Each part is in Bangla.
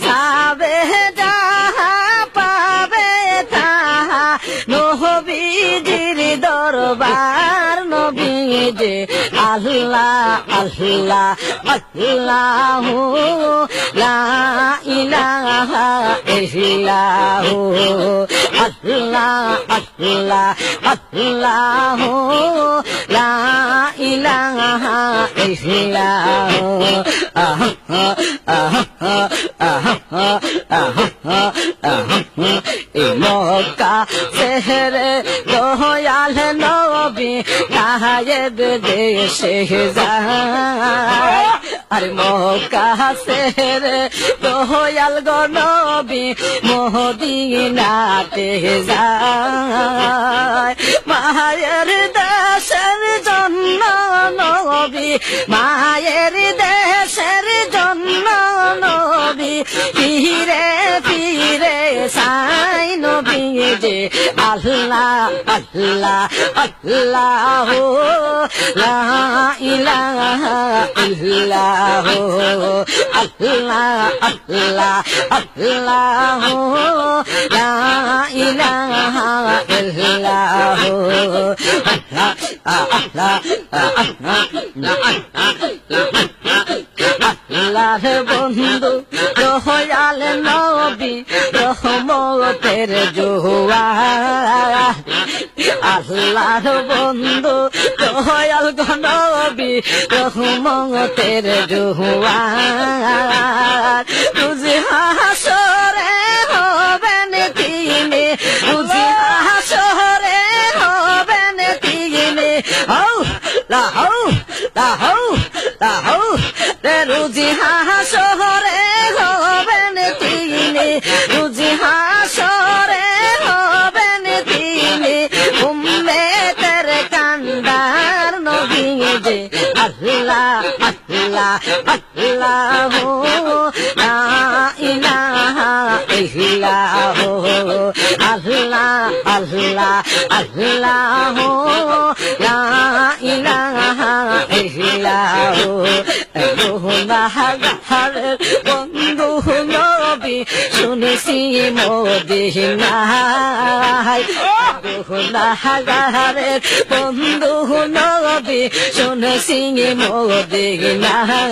যাবে যাহা পাবে তাহা নবীজির দরবার নবীজি আল্লাহ আল্লাহ আল্লাহু লা ইলাহা ইল্লাহু আল্লাহ আল্লাহ আল্লাহু লা ইলাহা ইল্লাহু মক্কা শহরে দয়াল নবী নায়েব দেশে যায় আর মক্কা শহরে দয়াল গো নবী মদিনাতে যায় মায়ের দেশের জন্য নবী মায়ের দেশের জন্য নবী ফিরে ফিরে সাই নবী যে আল্লাহ আল্লাহ আল্লাহ লা ইলাহা ইল্লাহু আল্লাহ আল্লাহ আল্লাহ লা ইলাহা ইল্লাহু আল্লাহর বন্ধু দয়াল নবী রহমতের জোয়ার আল্লাহর বন্ধু দয়াল নবী রহমতের জোয়ার তুঝে হাসরে হবেন তিনি তুঝে হাসরে হবেন তিনি হৌ লাহৌ লাহৌ লাহৌ রুজি হাসরে হবেন তিনি রুজি হাসরে হবেন তিনি উম্মতের কান্দার নবী যে আল্লাহ আল্লাহ আল্লাহু লা ইলাহা ইল্লাহু আল্লাহ আল্লাহ আল্লাহু লা ইলাহা ইল্লাহু গুনাহগারের বন্ধু নবী শুনেছি মদিনায় গুনাহগারের বন্ধু নবী শুনেছি মদিনায়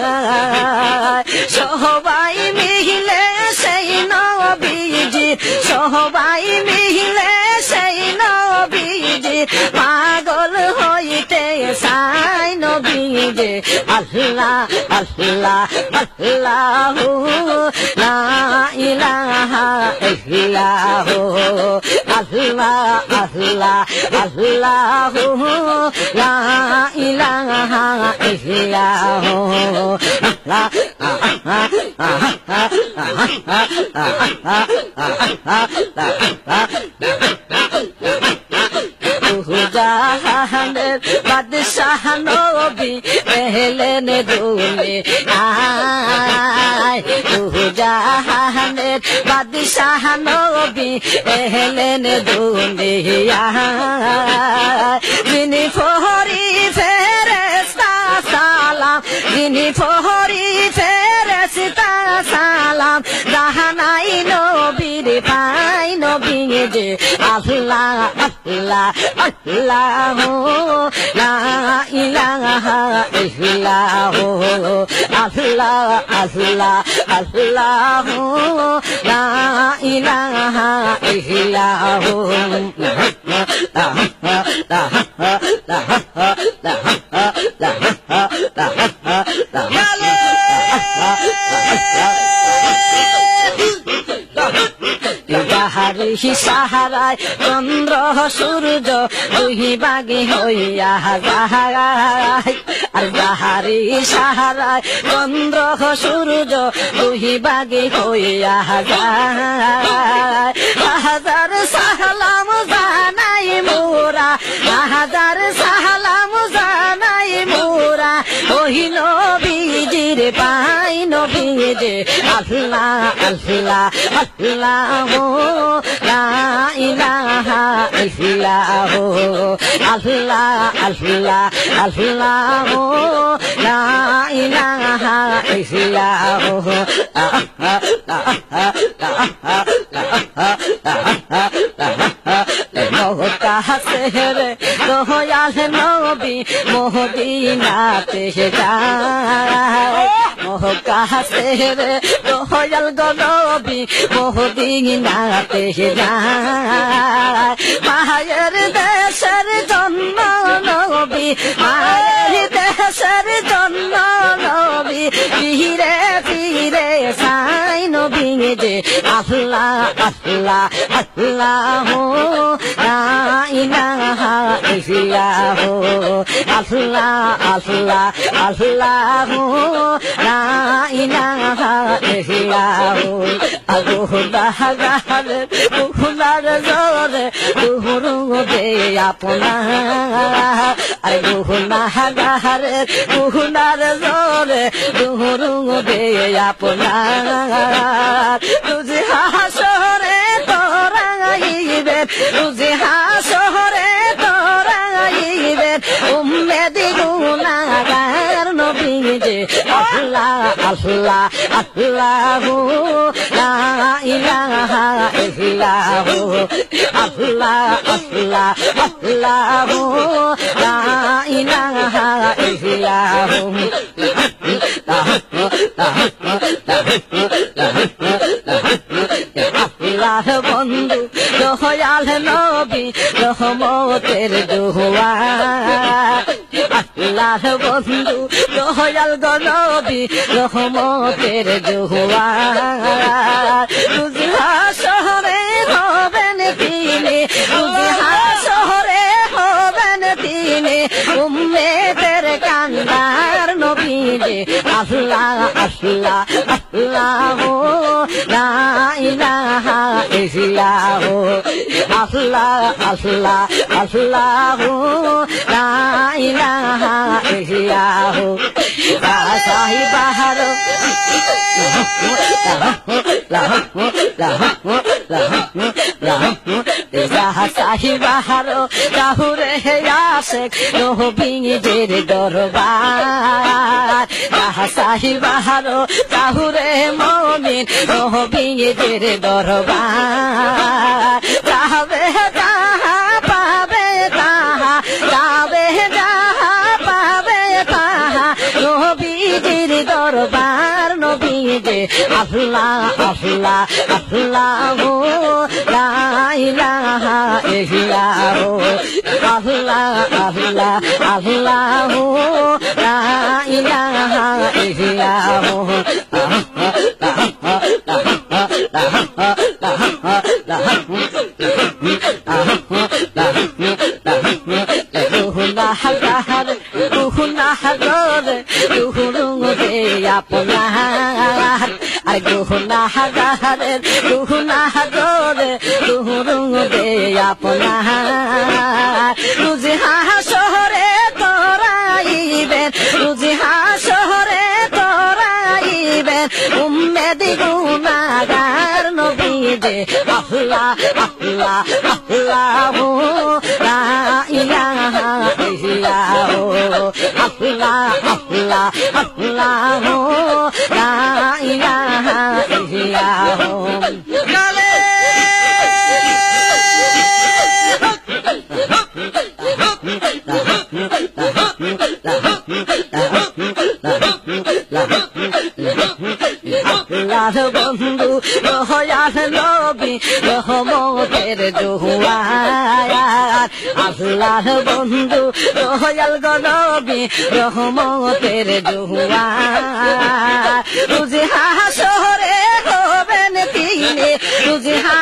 সবাই মিলে সেই নবীজি সবাই মিলে সেই নবীজি পাগল হইতে সাই নবীজি আল্লাহ আল্লাহ আল্লাহু লা ইলাহা ইল্লাহু আল্লাহ আল্লাহ আল্লাহু লা ইলাহা ইল্লাহু জাহানের বাদশাহ নবী এলেন দুনিয়ায় জাহানের বাদশাহ নবী এলেন দুনিয়ায় যিনি ফহরি ফেরেশতা সালাম যিনি ফহরি ফেরেশতা সালাম জাহানাই নবীর পাই নবী যে আল্লাহ আল্লাহ আল্লাহু লা ইলাহা ইল্লাহু আল্লাহ আল্লাহ আল্লাহু লা ইলাহা ইল্লাহু সাহারায় চন্দ্র সূর্য দুই ভাগে হইয়া যায় আর যাহারি সাহারায় চন্দ্র সূর্য দুই ভাগে হইয়া যায় হাজার সালাম জানাই মোরা হাজার সালাম জানাই মোরা ওই নবীজির পাই নবীজি আল্লাহ আল্লাহ আল্লাহু লা ইলাহা ইল্লাহু আল্লাহ আল্লাহ আল্লাহু লা ইলাহা ইল্লাল্লাহ মক্কা শহরে দয়াল নবী মদিনাতে যায় মক্কা শহরে দয়াল নবী মদিনাতে যায় মায়ের দেশের জন্ম নবী মায়ের দেশের জন্ম নবী ফিরে ফিরে সাই নবী যে আল্লাহ আল্লাহ আল্লাহ লা ইলাহা ইল্লাল্লাহ আল্লাহ আল্লাহ আল্লাহ লা ইলাহা ইল্লাল্লাহ গুনাহগারের গুনার জোরে দুহুরুদে আপনার আর গুনাহগারের গুনার জোরে দুহুরুদে আপনার তুঝে হাসরে তোরাইবেন তুঝে হাসরে তোরাইবেন উম্মেদি গুনাহগার নবী যে আল্লাহ আল্লাহ আল্লাহ লা ইলাহা ইল্লাল্লাহ আল্লাহ আল্লাহ আল্লাহ লা ইলাহা ইল্লাল্লাহ আল্লাহ বন্ধু দয়াল নবী রহমতের দুয়ার আল্লাহ বন্ধু দয়াল নবী রহমতের দুয়ার তুজহা শহরে হবেন তিনি তুজহা শহরে হবেন তিনি উম্মেতের কান্দার নবী যে আল্লাহ আল্লাহ আল্লাহ লা ইলাহা ইল্লাল্লাহ আল্লাহ আল্লাহ আল্লাহ লা ইলাহা ইল্লাল্লাহ সাহিবাহার সাহিবাহার কাহুরে আসে নবীদের দরবার সাহিবাহার কাহুরে মমিন নবীদের দরবার যাবে তাহা পাবে তাহা যাবে যাহা পাবে তাহা নবীদের দরবার নবীজে আল্লাহ আল্লাহ আল্লাহ লা ইলাহা ইল্লাল্লাহ আল্লাহ আল্লাহ আল্লাহ লা ইলাহা ইল্লাল্লাহ আপনার আর গুনাহগারের গুনাহগারে দুহুরুদে আপনার রুজিহা শহরে তোরাইবেন রুজিহা শহরে তোরাইবেন উম্মেদি গুনাহগার নবী যে আল্লাহ আল্লাহ আল্লাহ লা ইলাহা ইল্লাল্লাহ আল্লাহ আল্লাহ আল্লাহ লা ইলাহা ইল্লাল্লাহ আল্লাহ বন্ধু দয়াল নবী রহমতের দুয়ার আল্লাহ বন্ধু দয়াল নবী রহমতের দুয়ার তুজহা শহরে হবেন তিনি তুজহা